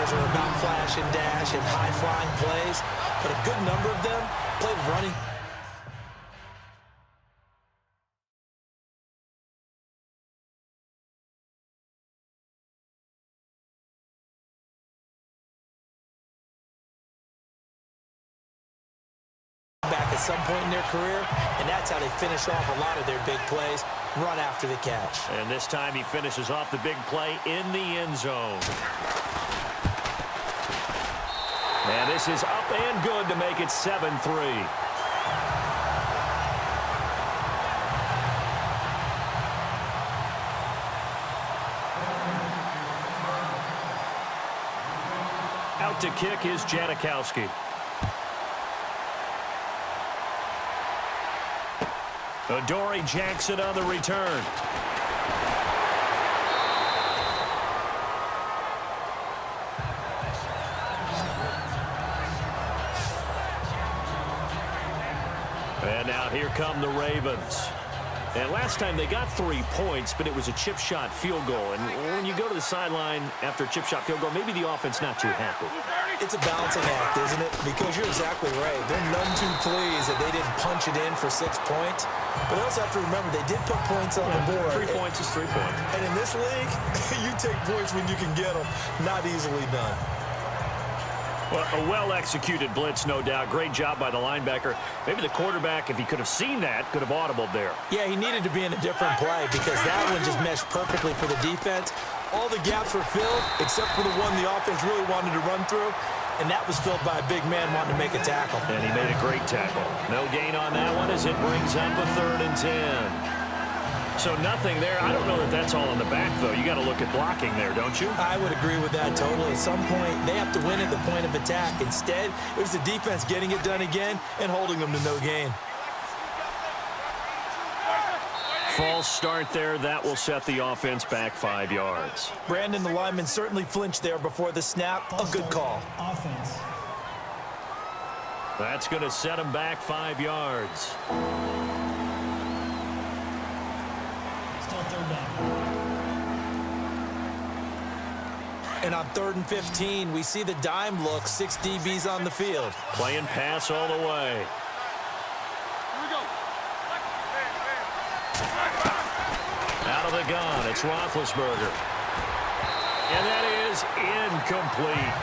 footballs are about flash and dash and high-flying plays, but a good number of them play running. Back at some point in their career, and that's how they finish off a lot of their big plays, run after the catch. And this time he finishes off the big play in the end zone. And this is up and good to make it 7-3. Out to kick is Janikowski. Adoree Jackson on the return. And now here come the Ravens. And last time they got 3 points, but it was a chip shot field goal. And when you go to the sideline after a chip shot field goal, maybe the offense not too happy. It's a balancing act, isn't it? Because you're exactly right. They're none too pleased that they didn't punch it in for 6 points. But they also have to remember they did put points on the board. 3 points is 3 points. And in this league, you take points when you can get them. Not easily done. Well, a well-executed blitz, no doubt. Great job by the linebacker. Maybe the quarterback, if he could have seen that, could have audibled there. Yeah, he needed to be in a different play because that one just meshed perfectly for the defense. All the gaps were filled except for the one the offense really wanted to run through, and that was filled by a big man wanting to make a tackle. And he made a great tackle. No gain on that one as it brings up a 3rd and 10. So nothing there. I don't know that that's all in the back, though. You got to look at blocking there, don't you? I would agree with that totally. At some point, they have to win at the point of attack. Instead, it was the defense getting it done again and holding them to no gain. False start there. That will set the offense back 5 yards. Brandon, the lineman, certainly flinched there before the snap. A good call. Offense. That's going to set him back 5 yards. And on 3rd and 15, we see the dime look, 6 DBs on the field. Playing pass all the way. Here we go. Out of the gun, it's Roethlisberger. And that is incomplete.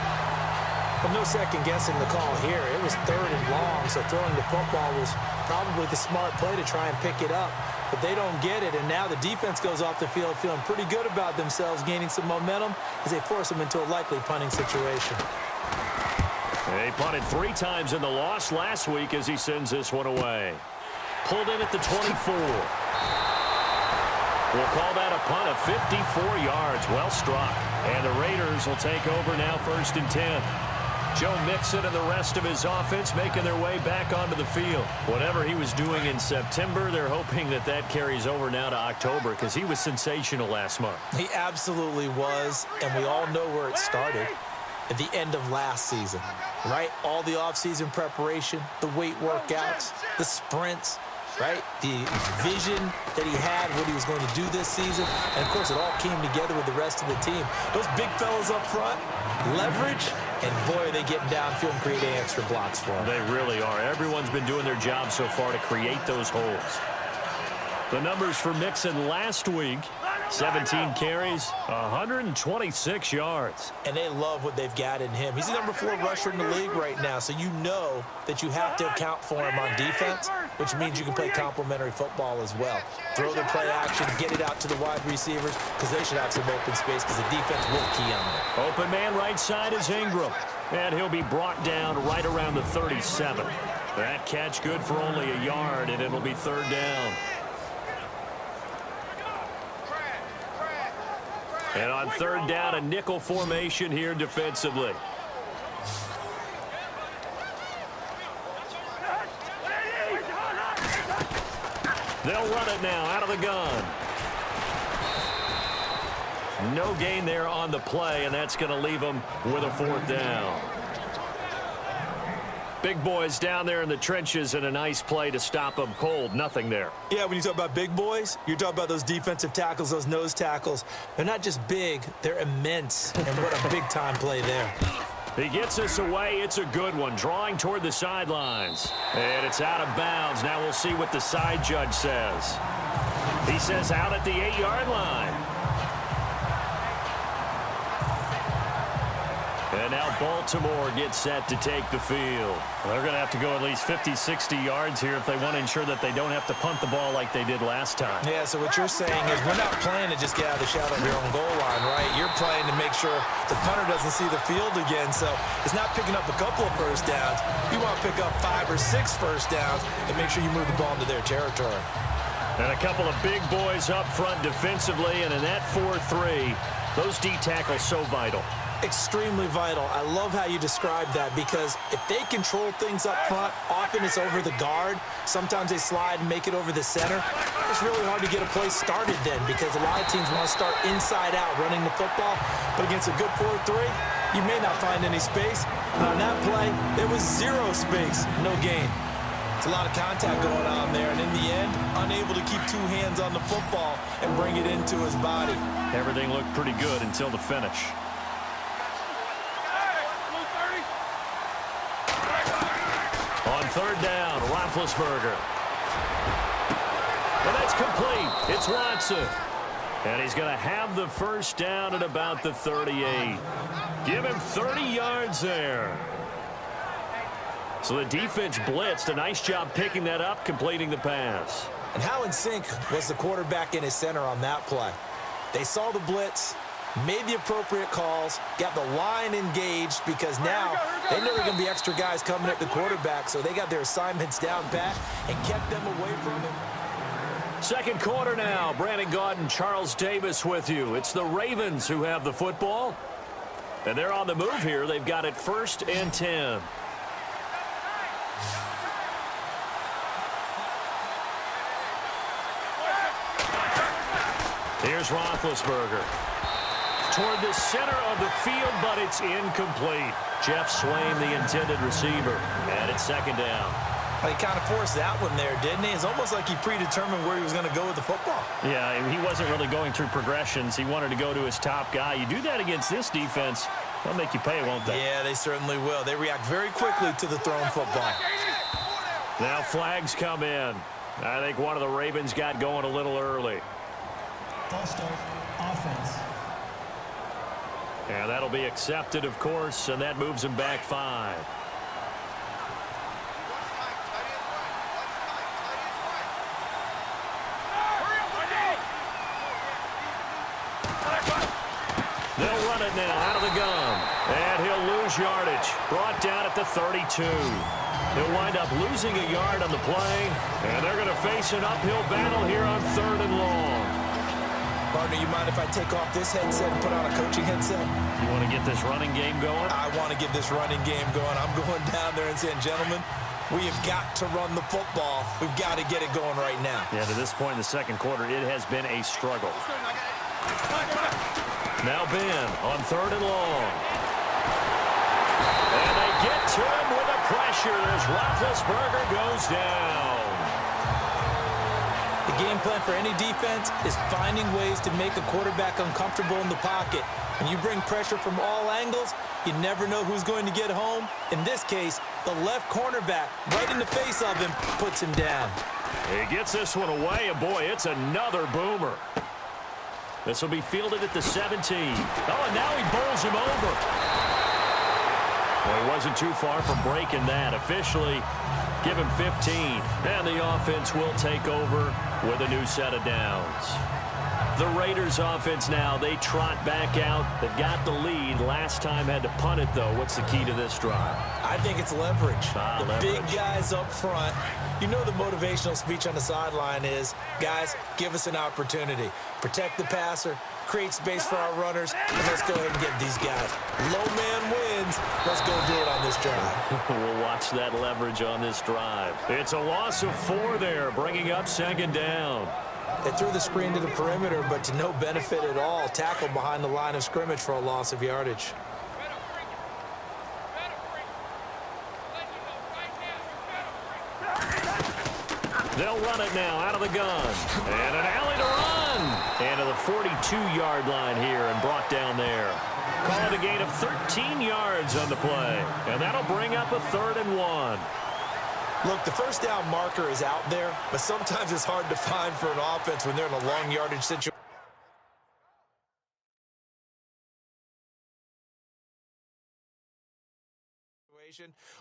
Well, no second guessing the call here. It was 3rd and long, so throwing the football was probably the smart play to try and pick it up. But they don't get it, and now the defense goes off the field feeling pretty good about themselves, gaining some momentum as they force them into a likely punting situation. They punted 3 times in the loss last week as he sends this one away. Pulled in at the 24. We'll call that a punt of 54 yards. Well struck. And the Raiders will take over now 1st and 10. Joe Mixon and the rest of his offense making their way back onto the field. Whatever he was doing in September, they're hoping that that carries over now to October because he was sensational last month. He absolutely was, and we all know where it started. At the end of last season, right? All the offseason preparation, the weight workouts, the sprints, right? The vision that he had, what he was going to do this season. And, of course, it all came together with the rest of the team. Those big fellas up front, leverage, and, boy, are they getting downfield and creating extra blocks for them. They really are. Everyone's been doing their job so far to create those holes. The numbers for Mixon last week, 17 carries, 126 yards. And they love what they've got in him. He's the number 4 rusher in the league right now, so you know that you have to account for him on defense, which means you can play complementary football as well. Throw the play action, get it out to the wide receivers, because they should have some open space because the defense will key on them. Open man right side is Ingram, and he'll be brought down right around the 37. That catch good for only a yard, and it'll be 3rd down. And on 3rd down, a nickel formation here defensively. They'll run it now out of the gun. No gain there on the play, and that's going to leave them with a 4th down. Big boys down there in the trenches, and a nice play to stop them cold. Nothing there. Yeah, when you talk about big boys, you're talking about those defensive tackles, those nose tackles. They're not just big, they're immense. And what a big-time play there. He gets us away. It's a good one. Drawing toward the sidelines. And it's out of bounds. Now we'll see what the side judge says. He says out at the 8-yard line. And now Baltimore gets set to take the field. Well, they're going to have to go at least 50, 60 yards here if they want to ensure that they don't have to punt the ball like they did last time. Yeah, so what you're saying is we're not playing to just get out of the shadow of your own goal line, right? You're playing to make sure the punter doesn't see the field again. So it's not picking up a couple of first downs. You want to pick up 5 or 6 first downs and make sure you move the ball into their territory. And a couple of big boys up front defensively, and in that 4-3, those D tackles so vital. Extremely vital. I love how you describe that because if they control things up front, often it's over the guard. Sometimes they slide and make it over the center. It's really hard to get a play started then because a lot of teams want to start inside out running the football. But against a good 4-3, you may not find any space. And on that play, there was 0 space, no gain. It's a lot of contact going on there, and in the end, unable to keep 2 hands on the football and bring it into his body. Everything looked pretty good until the finish. On 3rd down, Roethlisberger. And that's complete. It's Watson. And he's going to have the first down at about the 38. Give him 30 yards there. So the defense blitzed. A nice job picking that up, completing the pass. And how in sync was the quarterback and his center on that play? They saw the blitz, made the appropriate calls, got the line engaged because now they know there are going to be extra guys coming at the quarterback, so they got their assignments down pat and kept them away from him. Second quarter now. Brandon Gaudin, Charles Davis with you. It's the Ravens who have the football. And they're on the move here. They've got it 1st and 10. Here's Roethlisberger. Toward the center of the field, but it's incomplete. Jeff Swain, the intended receiver. And it's 2nd down. Well, he kind of forced that one there, didn't he? It's almost like he predetermined where he was going to go with the football. Yeah, he wasn't really going through progressions. He wanted to go to his top guy. You do that against this defense, they'll make you pay, won't they? Yeah, they certainly will. They react very quickly to the thrown football. Now flags come in. I think one of the Ravens got going a little early. False start, offense. And that'll be accepted, of course, and that moves him back 5. They'll run it now out of the gun. And he'll lose yardage. Brought down at the 32. He'll wind up losing a yard on the play. And they're going to face an uphill battle here on 3rd and long. Partner, you mind if I take off this headset and put on a coaching headset? You want to get this running game going? I want to get this running game going. I'm going down there and saying, gentlemen, we have got to run the football. We've got to get it going right now. Yeah, to this point in the second quarter, it has been a struggle. Now Ben on 3rd and long. And they get to him with a pressure as Roethlisberger goes down. The game plan for any defense is finding ways to make a quarterback uncomfortable in the pocket. When you bring pressure from all angles, you never know who's going to get home. In this case, the left cornerback, right in the face of him, puts him down. He gets this one away, and boy, it's another boomer. This will be fielded at the 17. Oh, and now he bowls him over. Well, he wasn't too far from breaking that. Officially, give him 15. And the offense will take over with a new set of downs. The Raiders offense now, they trot back out. They've got the lead. Last time had to punt it, though. What's the key to this drive? I think it's leverage. The leverage. big guys up front. You know the motivational speech on the sideline is, guys, give us an opportunity. Protect the passer, create space for our runners, and let's go ahead and get these guys. Low man wins. Let's go do it on this drive. We'll watch that leverage on this drive. It's a loss of 4 there, bringing up 2nd down. They threw the screen to the perimeter, but to no benefit at all. Tackled behind the line of scrimmage for a loss of yardage. They'll run it now out of the gun. And an alley to run. And to the 42-yard line here and brought down there. Call it a gain of 13 yards on the play. And that'll bring up a 3rd and 1. Look, the first down marker is out there, but sometimes it's hard to find for an offense when they're in a long yardage situation.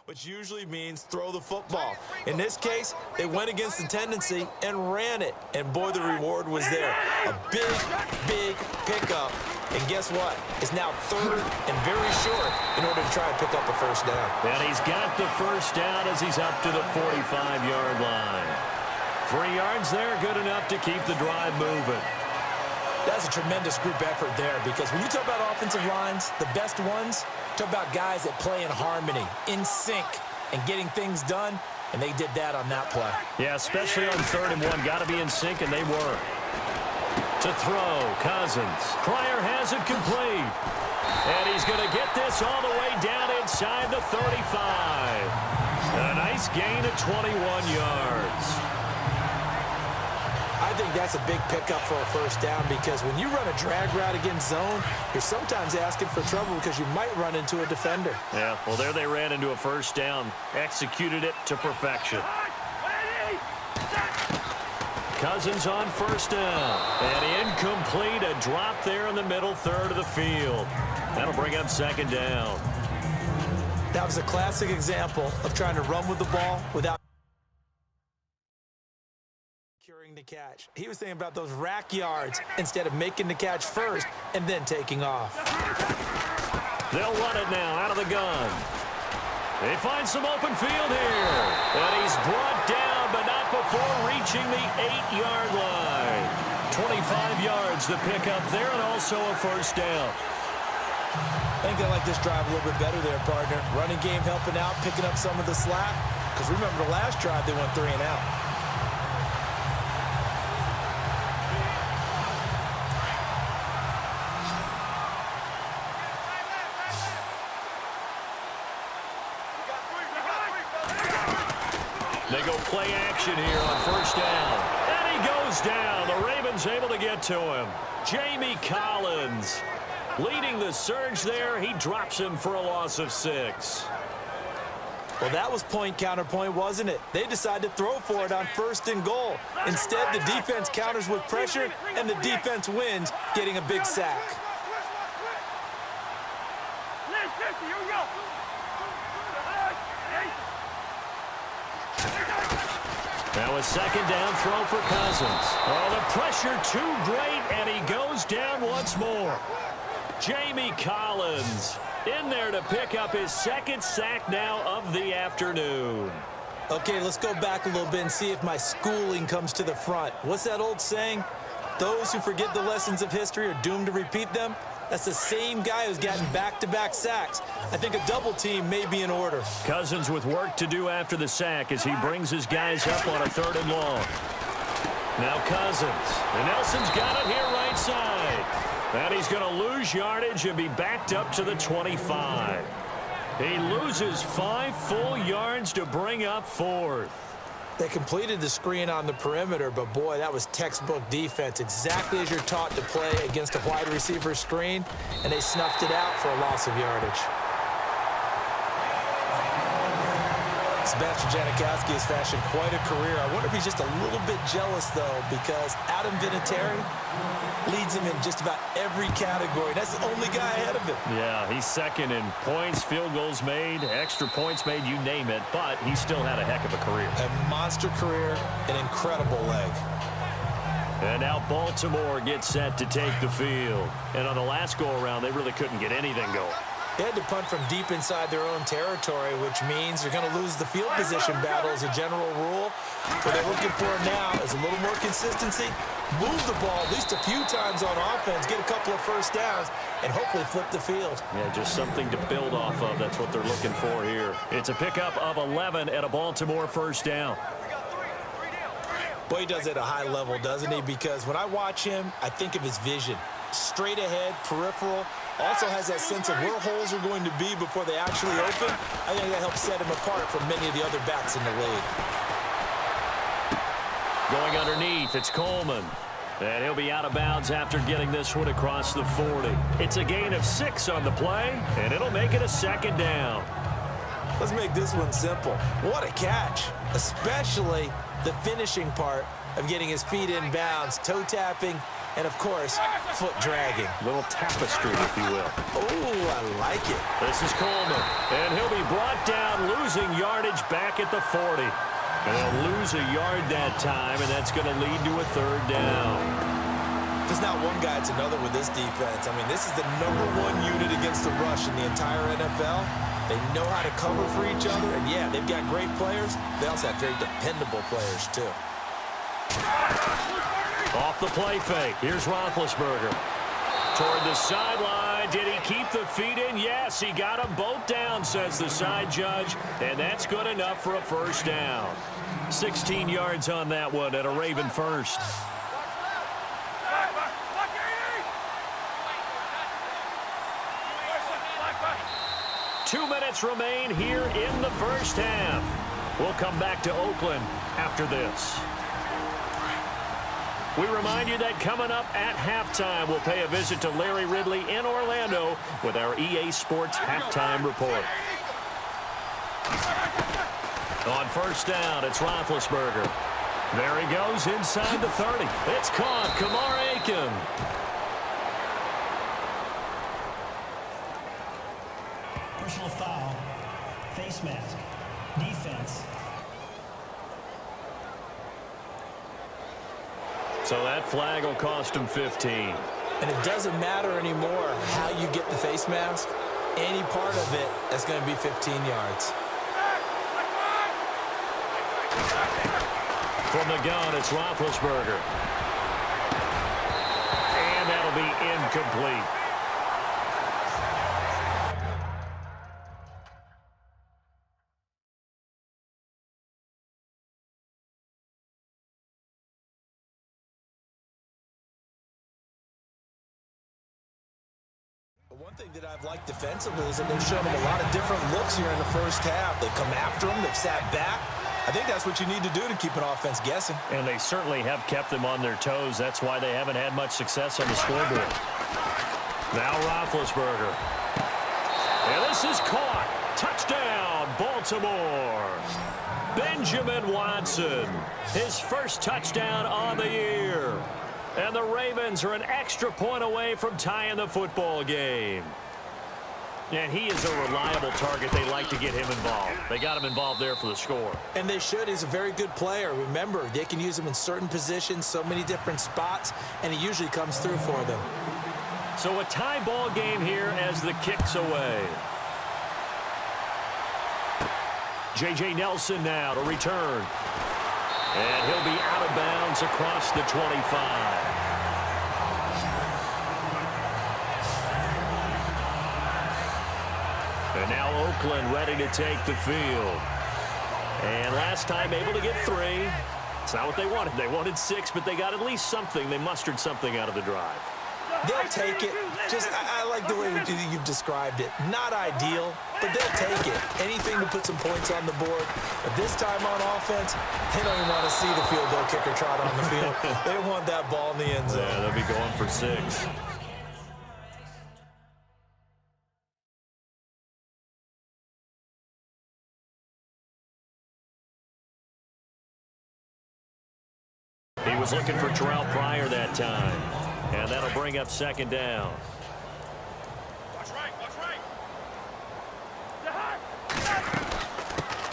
Which usually means throw the football. In this case, they went against the tendency and ran it. And boy, the reward was there. A big, big pickup. And guess what? It's now 3rd and very short in order to try and pick up a first down. And he's got the first down as he's up to the 45-yard line. 3 yards there, good enough to keep the drive moving. That's a tremendous group effort there, because when you talk about offensive lines, the best ones, talk about guys that play in harmony, in sync, and getting things done, and they did that on that play. Yeah, especially on 3rd and 1. Got to be in sync, and they were. To throw, Cousins. Pryor has it complete. And he's going to get this all the way down inside the 35. A nice gain of 21 yards. I think that's a big pickup for a first down, because when you run a drag route against zone, you're sometimes asking for trouble because you might run into a defender. Yeah, well, there they ran into a first down. Executed it to perfection. Cousins on first down. And incomplete. A drop there in the middle 3rd of the field. That'll bring up 2nd down. That was a classic example of trying to run with the ball without securing the catch. He was thinking about those rack yards instead of making the catch first and then taking off. They'll run it now out of the gun. They find some open field here. And he's brought down, but not before reaching the 8-yard line. 25 yards to pick up there, and also a first down. I think they like this drive a little bit better there, partner. Running game helping out, picking up some of the slack. Because remember the last drive, they went 3 and out. They go play action here on first down. And he goes down. The Ravens able to get to him. Jamie Collins leading the surge there. He drops him for a loss of 6. Well, that was point counterpoint, wasn't it? They decided to throw for it on 1st and goal. Instead, the defense counters with pressure, and the defense wins, getting a big sack. Now a 2nd down throw for Cousins. Oh, the pressure too great, and he goes down once more. Jamie Collins in there to pick up his 2nd sack now of the afternoon. Okay, let's go back a little bit and see if my schooling comes to the front. What's that old saying? Those who forget the lessons of history are doomed to repeat them. That's the same guy who's gotten back-to-back sacks. I think a double team may be in order. Cousins with work to do after the sack as he brings his guys up on a 3rd and long. Now Cousins. And Nelson's got it here right side. And he's going to lose yardage and be backed up to the 25. He loses 5 full yards to bring up 4th. They completed the screen on the perimeter, but boy, that was textbook defense, exactly as you're taught to play against a wide receiver screen, and they snuffed it out for a loss of yardage. Sebastian Janikowski has fashioned quite a career. I wonder if he's just a little bit jealous, though, because Adam Vinatieri leads him in just about every category. That's the only guy ahead of him. Yeah, he's 2nd in points, field goals made, extra points made, you name it, but he still had a heck of a career. A monster career, an incredible leg. And now Baltimore gets set to take the field. And on the last go-around, they really couldn't get anything going. They had to punt from deep inside their own territory, which means they're going to lose the field position battle as a general rule. What they're looking for now is a little more consistency, move the ball at least a few times on offense, get a couple of first downs, and hopefully flip the field. Yeah, just something to build off of. That's what they're looking for here. It's a pickup of 11 at a Baltimore first down. Boy, he does it at a high level, doesn't he? Because when I watch him, I think of his vision. Straight ahead, peripheral, also has that sense of where holes are going to be before they actually open. I think that helps set him apart from many of the other backs in the league. Going underneath, it's Coleman. And he'll be out of bounds after getting this one across the 40. It's a gain of 6 on the play, and it'll make it a second down. Let's make this one simple. What a catch, especially the finishing part of getting his feet in bounds, toe tapping, and, of course, foot dragging. Little tapestry, if you will. Oh, I like it. This is Coleman, and he'll be brought down, losing yardage back at the 40. And they'll lose a yard that time, and that's going to lead to a third down. If it's not one guy, it's another with this defense. I mean, this is the #1 unit against the rush in the entire NFL. They know how to cover for each other, and, yeah, they've got great players. They also have very dependable players, too. Off the play fake. Here's Roethlisberger. Toward the sideline. Did he keep the feet in? Yes, he got them both down, says the side judge. And that's good enough for a first down. 16 yards on that one at a Raven first. Two minutes remain here in the first half. We'll come back to Oakland after this. We remind you that coming up at halftime, we'll pay a visit to Larry Ridley in Orlando with our EA Sports Halftime Report. On first down, it's Roethlisberger. There he goes inside the 30. It's caught. Kamar Aiken. Personal foul. Face mask. Defense. So that flag will cost him 15. And it doesn't matter anymore how you get the face mask. Any part of it is going to be 15 yards. From the gun, it's Roethlisberger. And that'll be incomplete. One thing that I've liked defensively is that they've shown them a lot of different looks here in the first half. They've come after them. They've sat back. I think that's what you need to do to keep an offense guessing. And they certainly have kept them on their toes. That's why they haven't had much success on the scoreboard. Now Roethlisberger. And this is caught. Touchdown, Baltimore. Benjamin Watson. His first touchdown on the year. And the Ravens are an extra point away from tying the football game. And he is a reliable target. They like to get him involved. They got him involved there for the score. And they should. He's a very good player. Remember, they can use him in certain positions, so many different spots, and he usually comes through for them. So a tie ball game here as the kick's away. J.J. Nelson now to return. And he'll be out of bounds across the 25. And now Oakland ready to take the field. And last time able to get 3. It's not what they wanted. They wanted 6, but they got at least something. They mustered something out of the drive. They'll take it. I like the way you've described it. Not ideal, but they'll take it. Anything to put some points on the board. But this time on offense, they don't even want to see the field goal kicker trot on the field. They want that ball in the end zone. Yeah, they'll be going for 6. He was looking for Terrell Pryor that time. And that'll bring up second down. Watch right.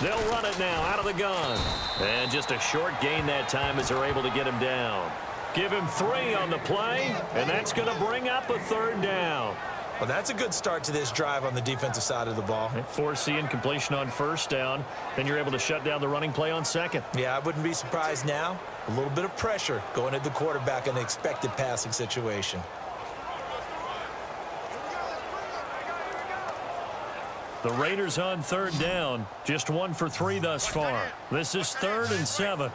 They'll run it now out of the gun. And just a short gain that time as they're able to get him down. Give him 3 on the play, and that's going to bring up a third down. Well, that's a good start to this drive on the defensive side of the ball. Foreseeing completion on first down. Then you're able to shut down the running play on second. Yeah, I wouldn't be surprised now. A little bit of pressure going at the quarterback in an expected passing situation. The Raiders on third down. Just 1 for 3 thus far. This is 3rd and 7.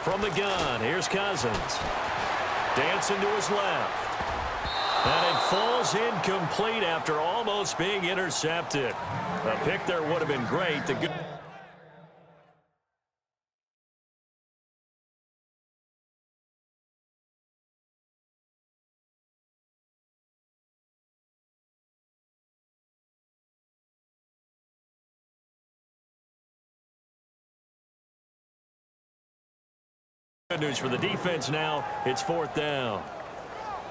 From the gun, here's Cousins. Dancing to his left. And it falls incomplete after almost being intercepted. A pick there would have been great. The good news for the defense now. It's 4th down.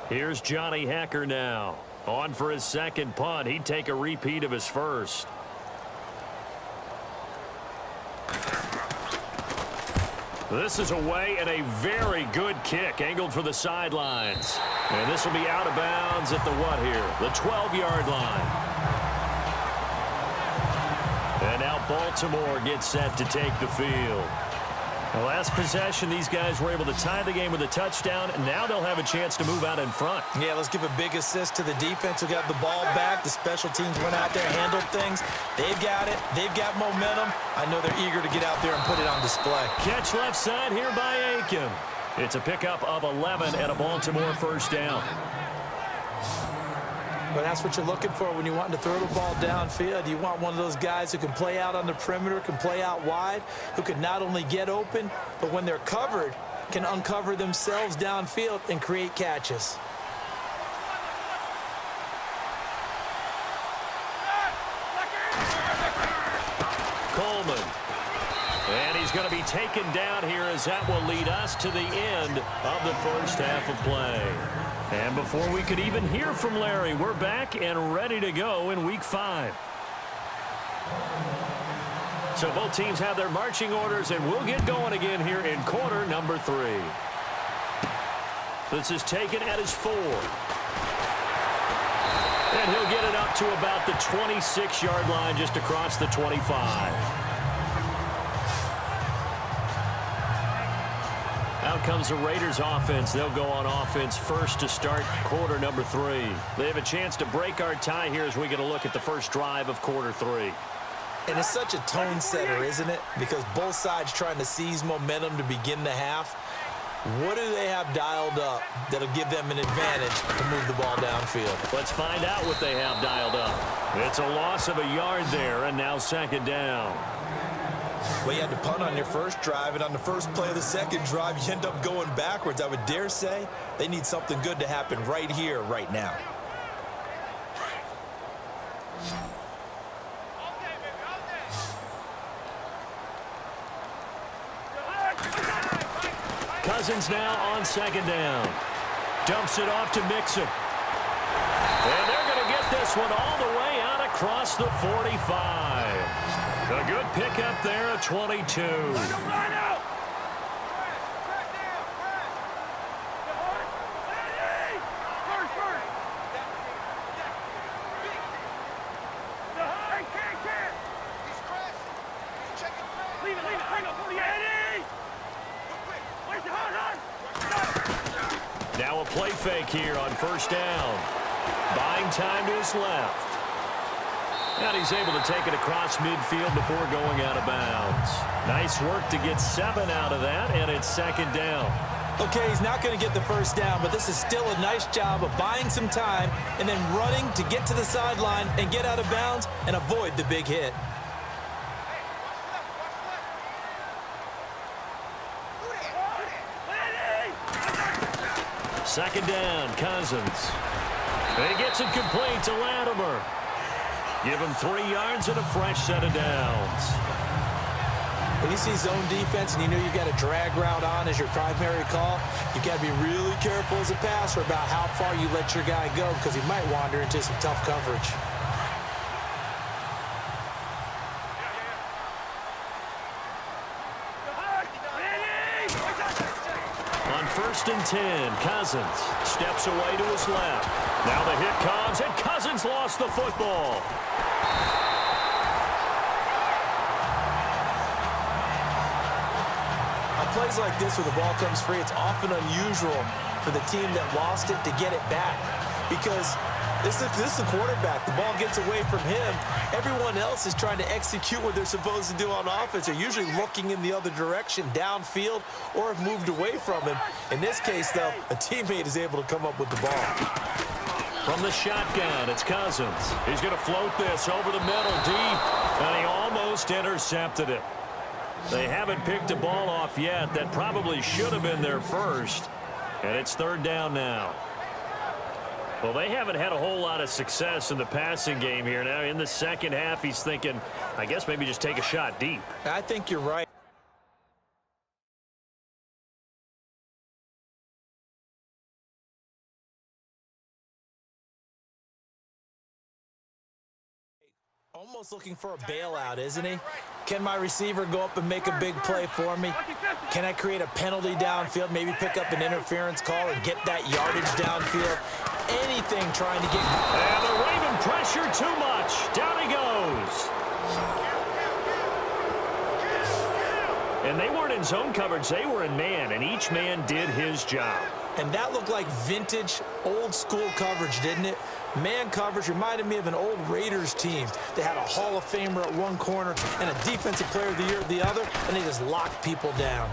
Here's Johnny Hacker now. On for his second punt. He'd take a repeat of his first. This is away and a very good kick. Angled for the sidelines. And this will be out of bounds at the what here? The 12-yard line. And now Baltimore gets set to take the field. The last possession, these guys were able to tie the game with a touchdown, and now they'll have a chance to move out in front. Yeah, let's give a big assist to the defense who got the ball back. The special teams went out there, handled things. They've got it. They've got momentum. I know they're eager to get out there and put it on display. Catch left side here by Aiken. It's a pickup of 11 and a Baltimore first down. But that's what you're looking for when you're wanting to throw the ball downfield. You want one of those guys who can play out on the perimeter, can play out wide, who can not only get open, but when they're covered, can uncover themselves downfield and create catches. Coleman. And he's going to be taken down here as that will lead us to the end of the first half of play. And before we could even hear from Larry, we're back and ready to go in Week 5. So both teams have their marching orders, and we'll get going again here in quarter number 3. This is taken at his 4. And he'll get it up to about the 26-yard line, just across the 25. Out comes the Raiders offense. They'll go on offense first to start quarter number 3. They have a chance to break our tie here as we get a look at the first drive of quarter 3. And it's such a tone setter, isn't it? Because both sides trying to seize momentum to begin the half. What do they have dialed up that'll give them an advantage to move the ball downfield? Let's find out what they have dialed up. It's a loss of a yard there, and now second down. Well, you had to punt on your first drive, and on the first play of the second drive, you end up going backwards. I would dare say they need something good to happen right here, right now. Cousins now on second down. Dumps it off to Mixon. And they're going to get this one all the way out across the 45. A good pickup there at 22. Now a play fake here on first down. Buying time to his left. And he's able to take it across midfield before going out of bounds. Nice work to get 7 out of that, and it's second down. Okay, he's not going to get the first down, but this is still a nice job of buying some time and then running to get to the sideline and get out of bounds and avoid the big hit. Second down, Cousins. And he gets it complete to Latimer. Give him 3 yards and a fresh set of downs. When you see zone defense and you know you've got a drag route on as your primary call, you've got to be really careful as a passer about how far you let your guy go because he might wander into some tough coverage. On first and 10, Cousins steps away to his left. Now the hit comes, and Cousins lost the football. On plays like this where the ball comes free, it's often unusual for the team that lost it to get it back because this is the quarterback. The ball gets away from him. Everyone else is trying to execute what they're supposed to do on offense. They're usually looking in the other direction, downfield, or have moved away from him. In this case, though, a teammate is able to come up with the ball. From the shotgun, it's Cousins. He's going to float this over the middle deep, and he almost intercepted it. They haven't picked a ball off yet. That probably should have been their first, and it's third down now. Well, they haven't had a whole lot of success in the passing game here. Now, in the second half, he's thinking, I guess maybe just take a shot deep. I think you're right. Almost looking for a bailout, isn't he? Can my receiver go up and make a big play for me? Can I create a penalty downfield, maybe pick up an interference call and get that yardage downfield? Anything trying to get... And the Raven pressure too much. Down he goes. And they weren't in zone coverage. They were in man, and each man did his job. And that looked like vintage, old-school coverage, didn't it? Man coverage reminded me of an old Raiders team. They had a Hall of Famer at one corner and a Defensive Player of the Year at the other, and they just locked people down.